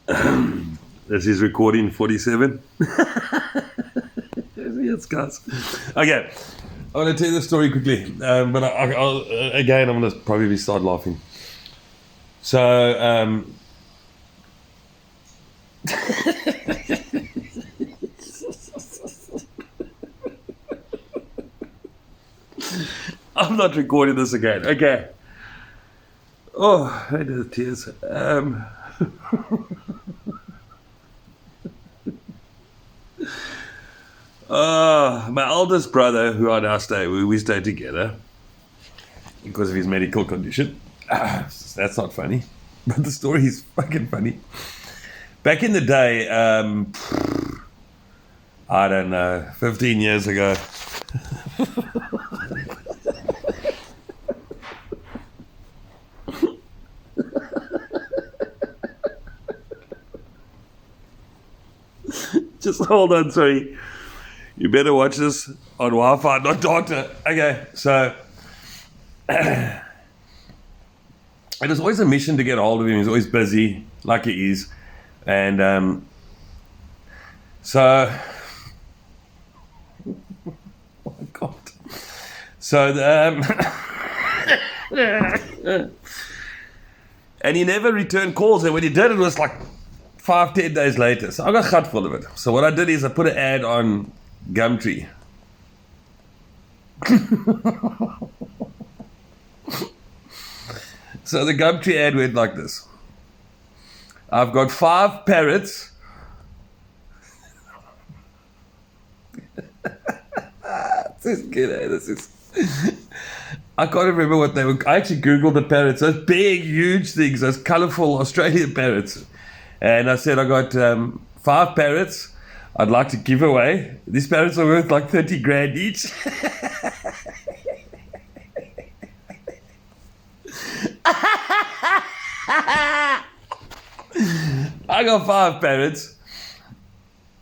This is recording 47. Yes, guys. Okay, I'm going to tell you the story quickly, but again, I'm going to probably start laughing. So, I'm not recording this again. Okay. Oh, I know the tears. My eldest brother, who I now stay, we stay together because of his medical condition. That's not funny, but the story is fucking funny. Back in the day, I don't know, 15 years ago. Just hold on, sorry. You better watch this on Wi-Fi, not data. Okay, so it was always a mission to get hold of him. He's always busy, like he is. And so, oh my God. So, and he never returned calls. And when he did, it was like 5-10 days later. So I got gut full of it. So what I did is I put an ad on Gumtree. So the Gumtree ad went like this. I've got 5 parrots. This is good, eh? This is... I can't remember what they were. I actually Googled the parrots. Those big, huge things. Those colourful Australian parrots. And I said, I got 5 parrots I'd like to give away. These parrots are worth like 30 grand each. I got 5 parrots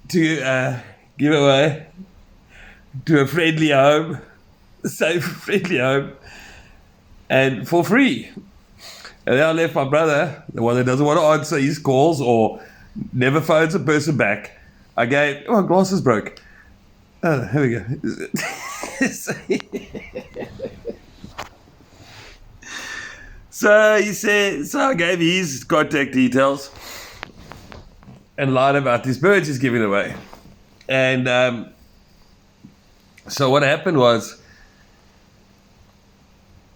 to give away to a friendly home, a safe, friendly home, and for free. And then I left my brother, the one that doesn't want to answer his calls or never phones a person back. I gave, oh, my glasses broke. Oh, here we go. So he said, so I gave his contact details and lied about these birds he's giving away. And so what happened was,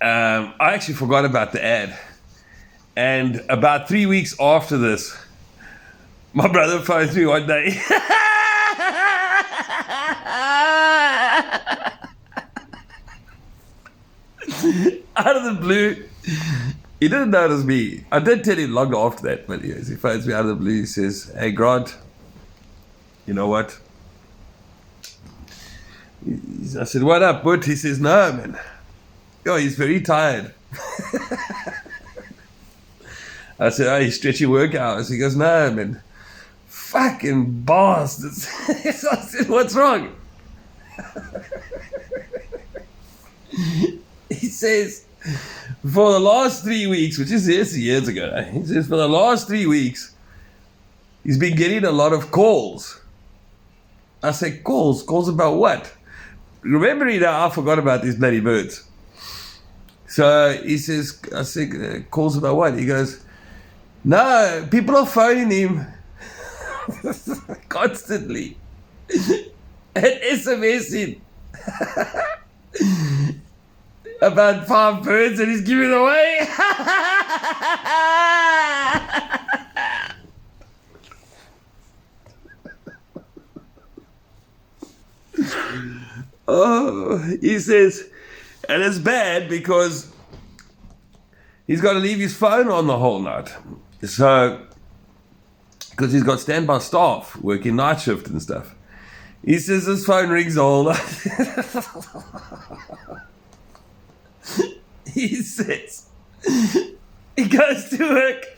I actually forgot about the ad. And about 3 weeks after this, my brother phoned me one day. Out of the blue. He didn't notice me. I did tell him long after that, but he phones me out of the blue. He says, hey, Grant, you know what? I said, what up, bud? He says, no, man. Yo, he's very tired. I said, oh, he's stretching work hours. He goes, no, man. Fucking bastards. I said, what's wrong? He says, for the last 3 weeks, which is years ago, he says, for the last 3 weeks, he's been getting a lot of calls. I said, calls? Calls about what? Remembering now, I forgot about these bloody birds. So he says, I said, calls about what? He goes, no, people are phoning him constantly and SMSing about 5 birds that he's giving away. Oh, he says, and it's bad because he's got to leave his phone on the whole night. So, because he's got standby staff working night shift and stuff. He says his phone rings all night. He says, he goes to work,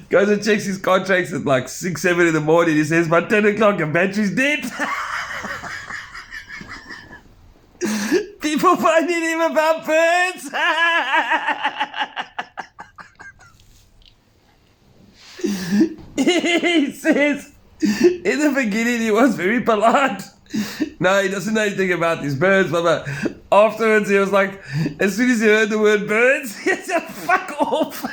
goes and checks his contracts at like 6, 7 in the morning. He says, by 10 o'clock, the battery's dead. People finding him about birds. He says, in the beginning he was very polite. No, he doesn't know anything about these birds, but afterwards he was like, as soon as he heard the word birds, he said, fuck off.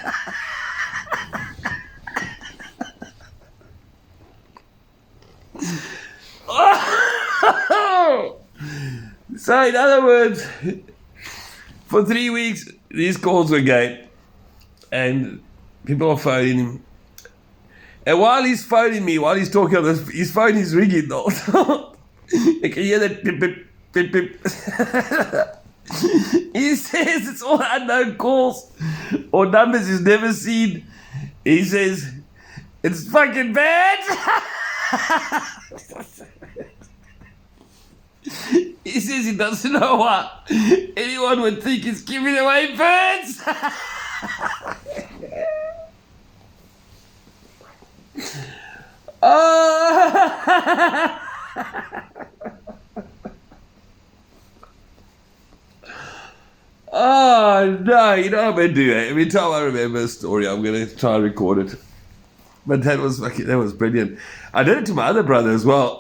So in other words, for 3 weeks, these calls were going, and people are phoning him. And while he's phoning me, while he's talking on this, his phone is ringing though. You can hear that pip, pip, pip, pip. He says it's all unknown calls or numbers he's never seen. He says, it's fucking bad. He says he doesn't know why anyone would think he's giving away birds. Oh no, you know what I'm gonna do? Every time I remember a story, I'm gonna try and record it. But that was brilliant. I did it to my other brother as well.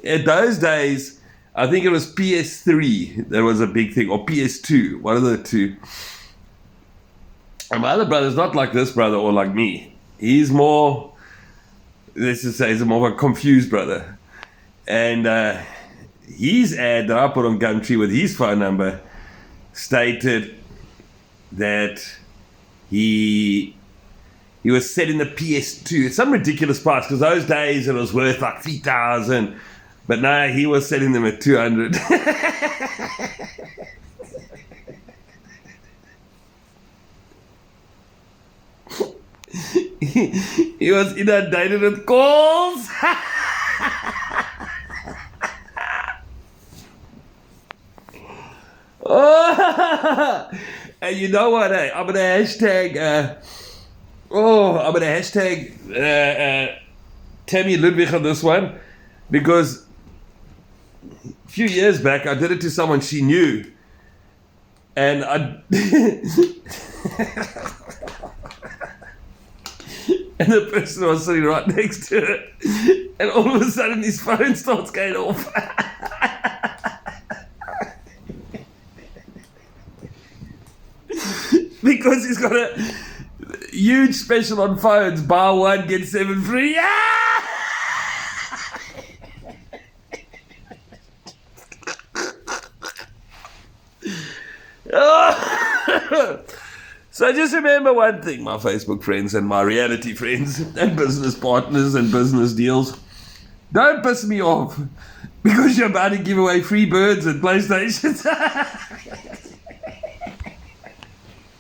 In those days, I think it was PS3 that was a big thing, or PS2, one of the two. And my other brother's not like this brother or like me. He's more, let's just say, he's more of a confused brother. And his ad that I put on Gumtree with his phone number stated that he was selling the PS2 at some ridiculous price, because those days it was worth like 3,000, but now he was selling them at 200. He was inundated with calls. Oh, and you know what? I'm gonna hashtag. I'm gonna hashtag Tammy Ludwig on this one, because a few years back I did it to someone she knew, and and the person was sitting right next to her, and all of a sudden his phone starts going off. Because he's got a huge special on phones, buy one, get 7 free. So just remember one thing, my Facebook friends and my reality friends and business partners and business deals. Don't piss me off because you're about to give away free birds and PlayStations.